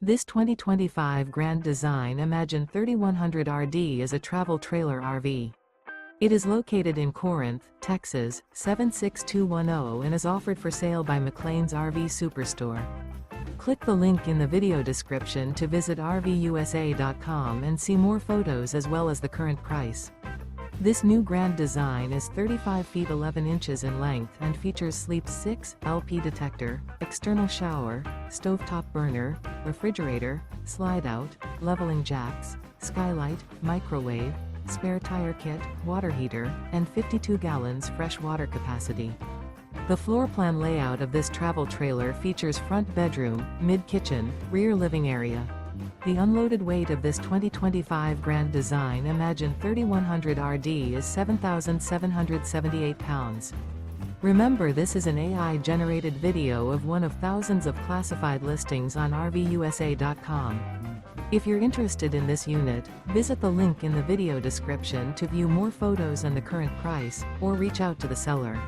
This 2025 Grand Design Imagine 3100RD is a travel trailer RV. It is located in Corinth, Texas, 76210 and is offered for sale by McClain's RV Superstore. Click the link in the video description to visit RVUSA.com and see more photos as well as the current price. This new Grand Design is 35 feet 11 inches in length and features Sleep 6, LP Detector, external shower, stovetop burner, refrigerator, Slideout, leveling jacks, Skylight, microwave, spare tire kit, water heater, and 52 gallons fresh water capacity. The floor plan layout of this travel trailer features front bedroom, mid-kitchen, rear living area. The unloaded weight of this 2025 Grand Design Imagine 3100RD is 7,778 pounds. Remember, this is an AI-generated video of one of thousands of classified listings on RVUSA.com. If you're interested in this unit, visit the link in the video description to view more photos and the current price, or reach out to the seller.